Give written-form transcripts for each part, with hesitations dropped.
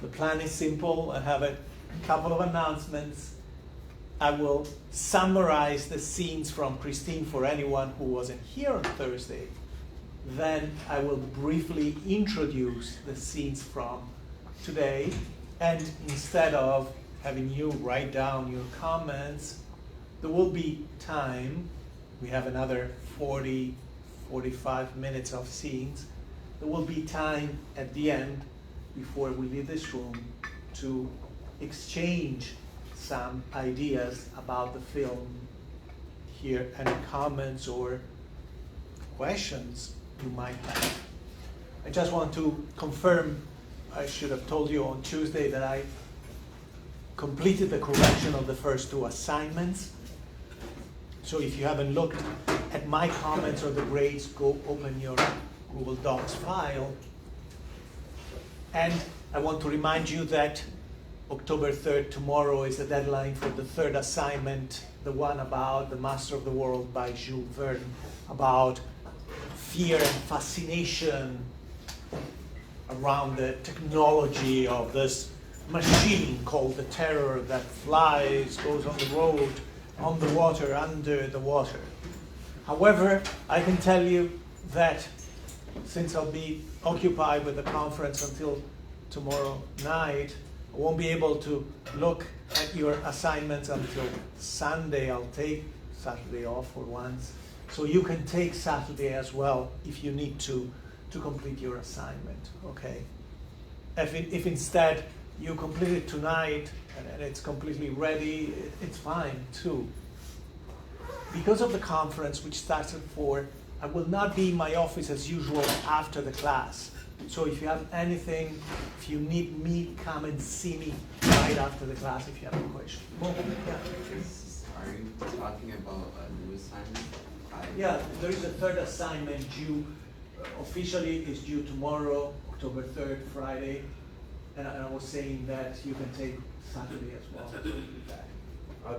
The plan is simple. I have a couple of announcements. I will summarize the scenes from Christine for anyone who wasn't here on Thursday. Then I will briefly introduce the scenes from today. And instead of having you write down your comments, there will be time. We have another 40, 45 minutes of scenes. There will be time at the end, before we leave this room, to exchange some ideas about the film. Here, any comments or questions you might have. I just want to confirm, I should have told you on Tuesday that I completed the correction of the first two assignments. So if you haven't looked at my comments or the grades, go open your Google Docs file. And I want to remind you that October 3rd, tomorrow, is the deadline for the third assignment, the one about The Master of the World by Jules Verne, about fear and fascination around the technology of this machine called the Terror that flies, goes on the road, on the water, under the water. However, I can tell you that since I'll be occupied with the conference until tomorrow night, I won't be able to look at your assignments until Sunday. I'll take Saturday off for once. So you can take Saturday as well if you need to complete your assignment, okay? If instead you complete it tonight and it's completely ready, it's fine too. Because of the conference, which starts at 4, I will not be in my office as usual after the class. So if you have anything, if you need me, come and see me right after the class if you have a question. Are you talking about a new assignment? Yeah, there is a third assignment due, officially is due tomorrow, October 3rd, Friday. And I was saying that you can take Saturday as well.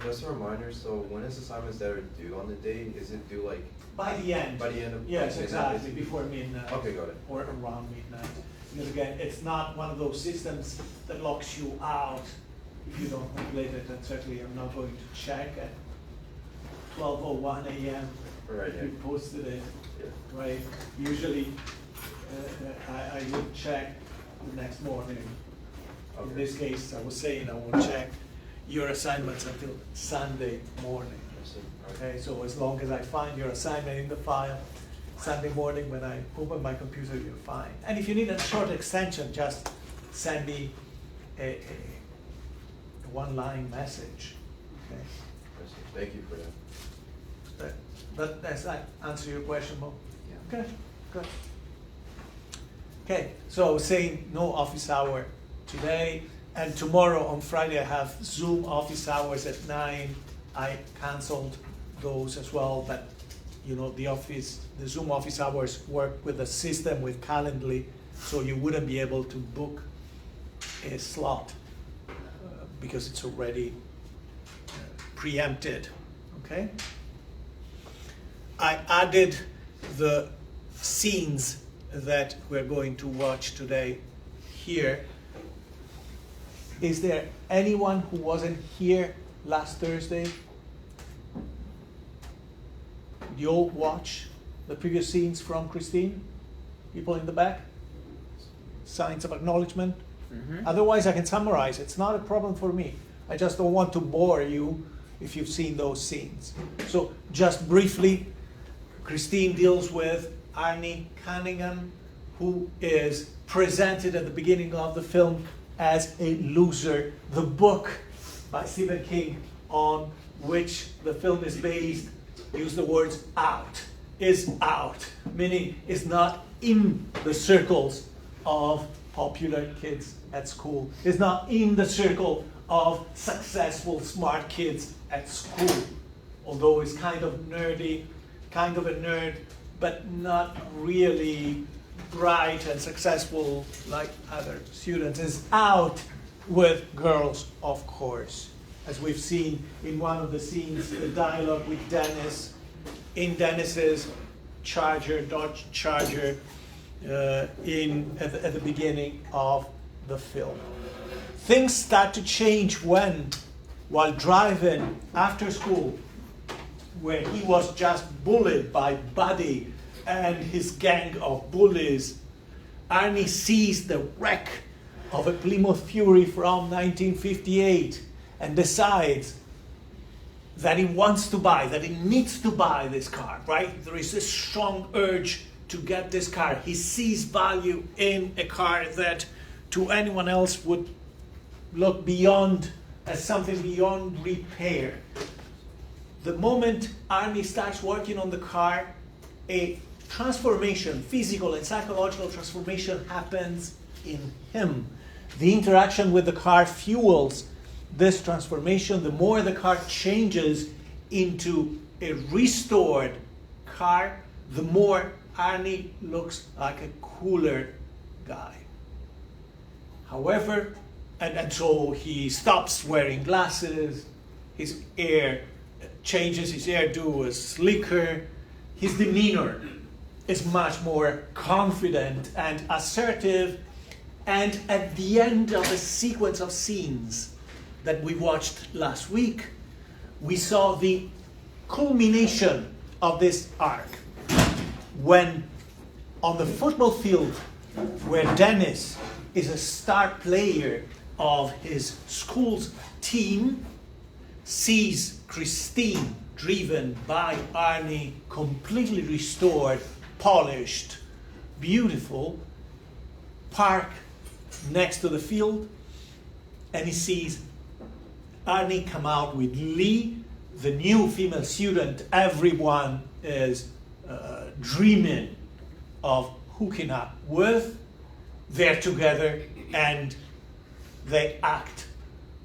Just a reminder, so when is assignments that are due on the date? Is it due like? By the end. By the end of? Yes, exactly, before midnight. Okay, got it. Or around midnight. Because again, it's not one of those systems that locks you out if you don't complete it, and certainly I'm not going to check at 12:01 a.m. Right, if you posted it, yeah. right? Usually, I would check the next morning. Okay. In this case, I was saying I won't check your assignments until Sunday morning. Okay, so as long as I find your assignment in the file, Sunday morning when I open my computer, you're fine. And if you need a short extension, just send me a one-line message. Okay. Thank you for that. Does that answer your question, Mo? Yeah. Okay, good. Okay, so I was saying no office hour today, and tomorrow on Friday I have Zoom office hours at 9. I canceled those as well, but you know the Zoom office hours work with a system with Calendly, so you wouldn't be able to book a slot because it's already preempted. Okay. I added the scenes that we're going to watch today here. Is there anyone who wasn't here last Thursday? Did you all watch the previous scenes from Christine? People in the back? Signs of acknowledgement? Mm-hmm. Otherwise, I can summarize. It's not a problem for me. I just don't want to bore you if you've seen those scenes. So just briefly, Christine deals with Arnie Cunningham, who is presented at the beginning of the film as a loser. The book by Stephen King on which the film is based use the words out, is out, meaning is not in the circles of popular kids at school, is not in the circle of successful, smart kids at school, although he's kind of nerdy, kind of a nerd, but not really bright and successful like other students, is out with girls, of course. As we've seen in one of the scenes, the dialogue with Dennis, in Dennis's Charger, Dodge Charger, at the beginning of the film. Things start to change when, while driving after school, where he was just bullied by Buddy and his gang of bullies, Arnie sees the wreck of a Plymouth Fury from 1958 and decides that he wants to buy, that he needs to buy this car, right? There is a strong urge to get this car. He sees value in a car that to anyone else would look beyond, as something beyond repair. The moment Arnie starts working on the car, a transformation, physical and psychological transformation happens in him. The interaction with the car fuels this transformation. The more the car changes into a restored car, the more Arnie looks like a cooler guy. However, and so he stops wearing glasses, his hair changes, his hairdo is slicker, his demeanor is much more confident and assertive, and at the end of a sequence of scenes that we watched last week, we saw the culmination of this arc when on the football field where Dennis is a star player of his school's team, sees Christine driven by Arnie, completely restored, polished, beautiful, park next to the field, and he sees Arnie come out with Lee, the new female student everyone is dreaming of hooking up with. They're together and they act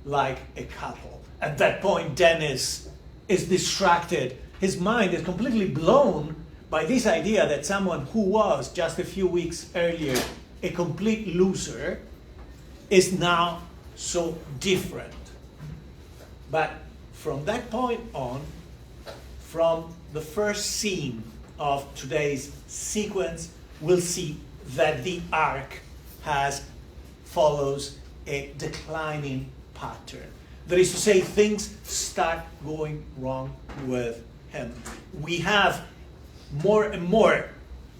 like a couple. At that point, Dennis is distracted. His mind is completely blown by this idea that someone who was just a few weeks earlier a complete loser is now so different. But from that point on, from the first scene of today's sequence, we'll see that the arc follows a declining pattern. That is to say, things start going wrong with him. We have more and more,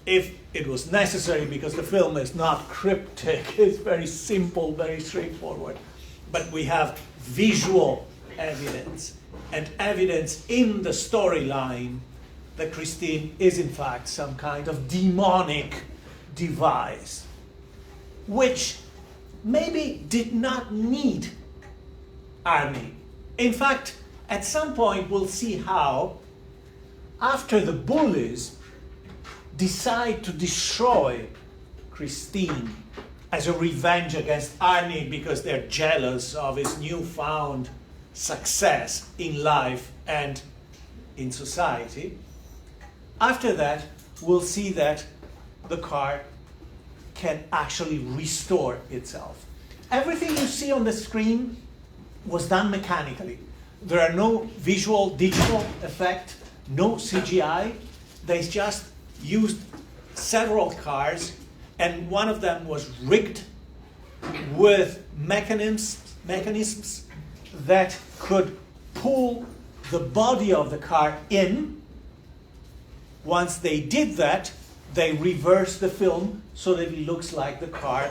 if it was necessary, because the film is not cryptic, it's very simple, very straightforward, but we have visual evidence and evidence in the storyline that Christine is in fact some kind of demonic device, which maybe did not need Arnie. In fact, at some point we'll see how, after the bullies decide to destroy Christine as a revenge against Arnie because they're jealous of his newfound success in life and in society, after that we'll see that the car can actually restore itself. Everything you see on the screen was done mechanically. There are no visual, digital effect, no CGI. They just used several cars, and one of them was rigged with mechanisms that could pull the body of the car in. Once they did that, they reversed the film so that it looks like the car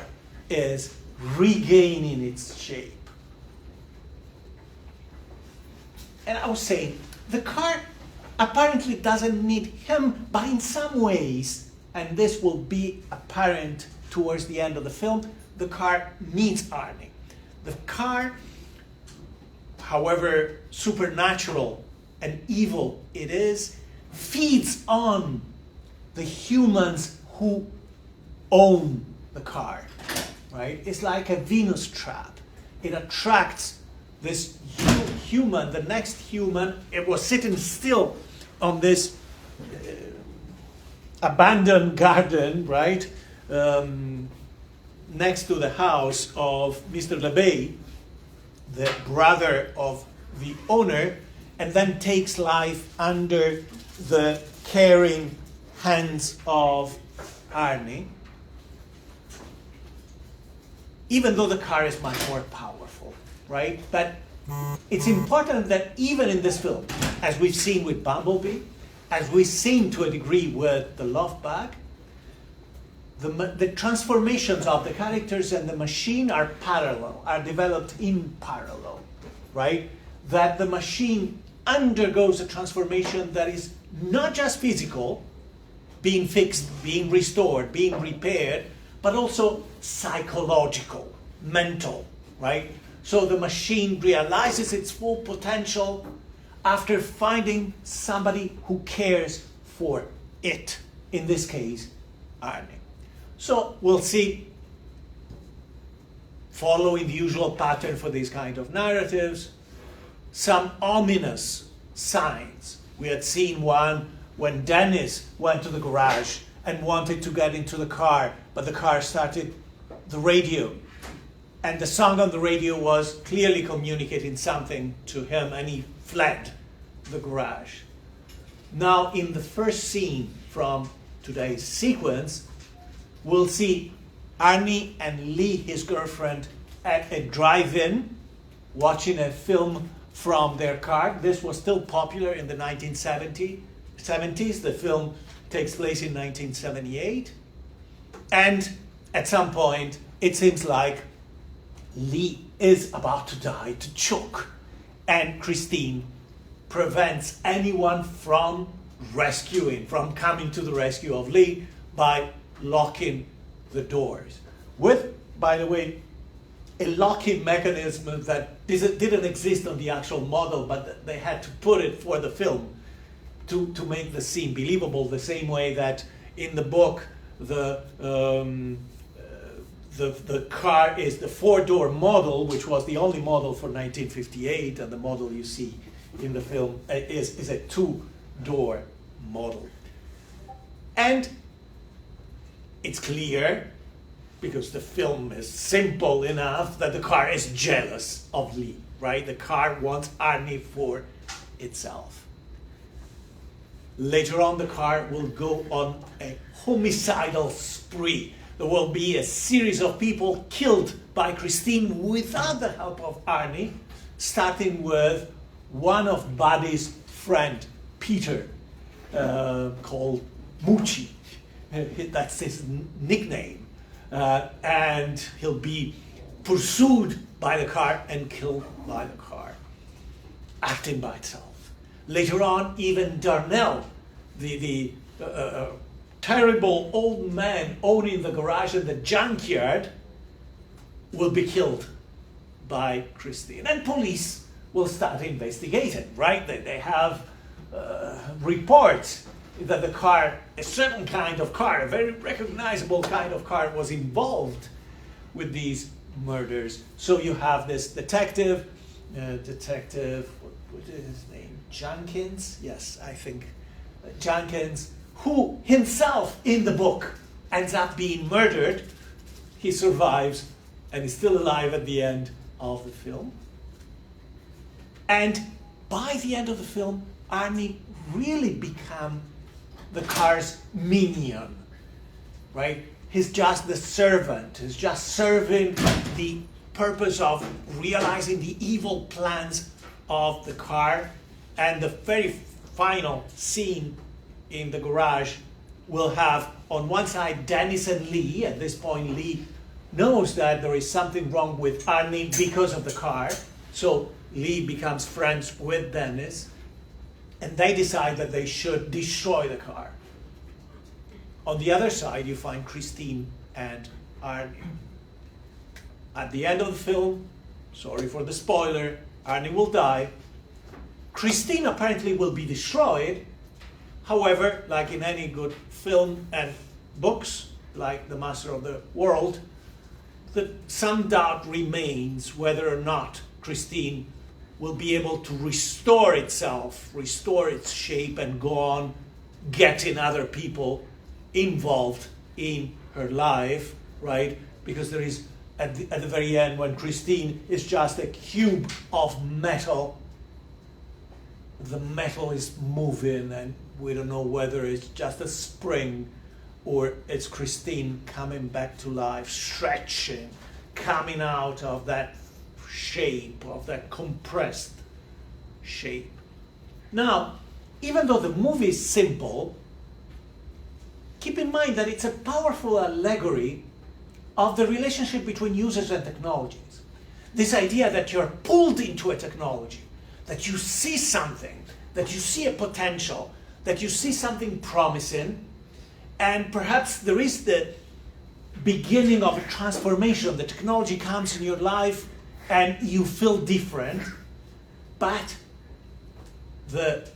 is regaining its shape. And I was saying, the car apparently doesn't need him, but in some ways, and this will be apparent towards the end of the film, the car needs Arnie. The car, however supernatural and evil it is, feeds on the humans who own the car, right? It's like a Venus trap. It attracts this human, the next human. It was sitting still on this abandoned garden, right, next to the house of Mr. LeBay, the brother of the owner, and then takes life under the caring hands of Arnie. even though the car is much more powerful, right? But it's important that even in this film, as we've seen with Bumblebee, as we've seen to a degree with the Love Bug, the transformations of the characters and the machine are parallel, are developed in parallel, right? That the machine undergoes a transformation that is not just physical, being fixed, being restored, being repaired, but also psychological, mental, right? So the machine realizes its full potential after finding somebody who cares for it, in this case, Arnie. So we'll see, following the usual pattern for these kind of narratives, some ominous signs. We had seen one when Dennis went to the garage and wanted to get into the car, but the car started the radio. And the song on the radio was clearly communicating something to him, and he fled the garage. Now, in the first scene from today's sequence, we'll see Arnie and Lee, his girlfriend, at a drive-in, watching a film from their car. This was still popular in the 1970s. The film takes place in 1978. And at some point, it seems like Lee is about to die to choke. And Christine prevents anyone from coming to the rescue of Lee by locking the doors. With, by the way, a locking mechanism that didn't exist on the actual model, but they had to put it for the film to make the scene believable, the same way that in the book the car is the four-door model, which was the only model for 1958, and the model you see in the film is a two-door model. And it's clear, because the film is simple enough, that the car is jealous of Lee, right? The car wants Arnie for itself. Later on, the car will go on a homicidal spree. There will be a series of people killed by Christine without the help of Arnie, starting with one of Buddy's friend, Peter, called Moochie. That's his nickname. And he'll be pursued by the car and killed by the car, acting by itself. Later on, even Darnell, the terrible old man owning the garage and the junkyard, will be killed by Christine. And police will start investigating, right? They have reports that the car, a certain kind of car, a very recognizable kind of car, was involved with these murders. So you have this detective, what is his name? Jenkins? Yes, I think Jenkins, who himself in the book ends up being murdered. He survives and is still alive at the end of the film. And by the end of the film, Arnie really becomes the car's minion, right? He's just the servant. He's just serving the purpose of realizing the evil plans of the car. And the very final scene in the garage will have, on one side, Dennis and Lee. At this point, Lee knows that there is something wrong with Arnie because of the car. So Lee becomes friends with Dennis. And they decide that they should destroy the car. On the other side, you find Christine and Arnie. At the end of the film, sorry for the spoiler, Arnie will die. Christine apparently will be destroyed. However, like in any good film and books, like The Master of the World, some doubt remains whether or not Christine will be able to restore itself, restore its shape, and go on getting other people involved in her life, right? Because there is, at the very end, when Christine is just a cube of metal, the metal is moving, and we don't know whether it's just a spring or it's Christine coming back to life, stretching coming out of that shape, of that compressed shape. Now, even though the movie is simple, keep in mind that it's a powerful allegory of the relationship between users and technologies. This idea that you're pulled into a technology, that you see something, that you see a potential, that you see something promising, and perhaps there is the beginning of a transformation. The technology comes in your life and you feel different, but the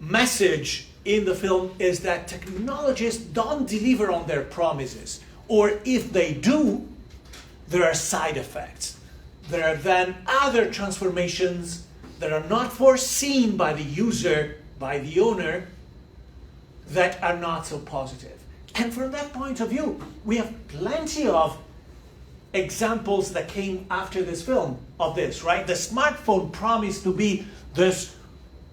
message in the film is that technologists don't deliver on their promises, or if they do, there are side effects. There are then other transformations that are not foreseen by the user, by the owner, that are not so positive. And from that point of view, we have plenty of examples that came after this film of this, right? The smartphone promised to be this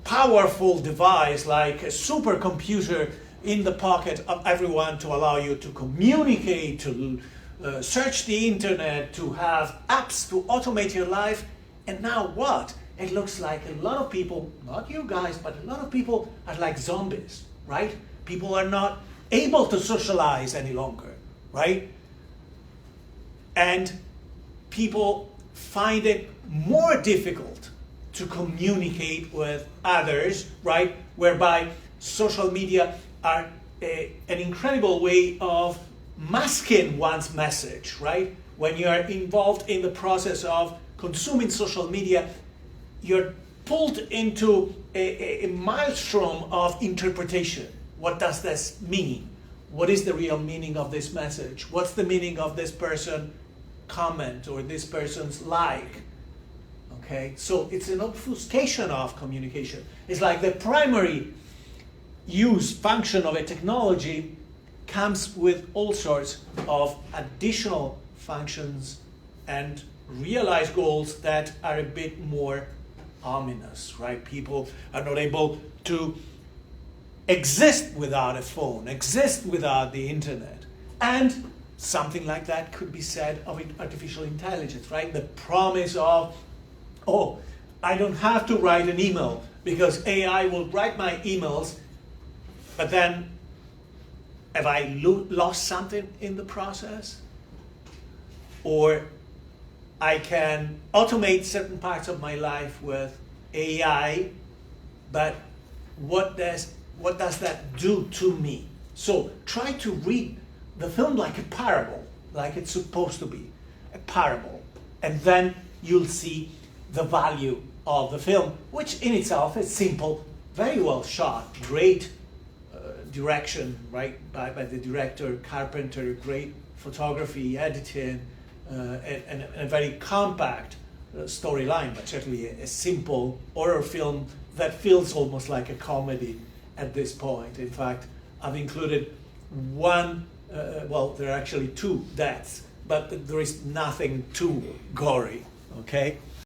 powerful device, like a supercomputer in the pocket of everyone, to allow you to communicate, to search the internet, to have apps to automate your life. And now what? It looks like a lot of people, not you guys, but a lot of people are like zombies, right? People are not able to socialize any longer, right? And people find it more difficult to communicate with others, right? Whereby social media are an incredible way of masking one's message, right? When you are involved in the process of consuming social media, you're pulled into a maelstrom of interpretation. What does this mean? What is the real meaning of this message? What's the meaning of this person's comment or this person's like? Okay, so it's an obfuscation of communication. It's like the primary use function of a technology comes with all sorts of additional functions and realized goals that are a bit more ominous, right? People are not able to exist without a phone, exist without the internet. And something like that could be said of artificial intelligence, right? The promise of, oh, I don't have to write an email because AI will write my emails, but then have I lost something in the process? Or I can automate certain parts of my life with AI, but what does that do to me? So try to read the film like a parable, like it's supposed to be, a parable. And then you'll see the value of the film, which in itself is simple, very well shot, great direction, right, by the director, Carpenter, great photography, editing, and a very compact storyline, but certainly a simple horror film that feels almost like a comedy at this point. In fact, I've included one, well, there are actually two deaths, but there is nothing too gory, okay?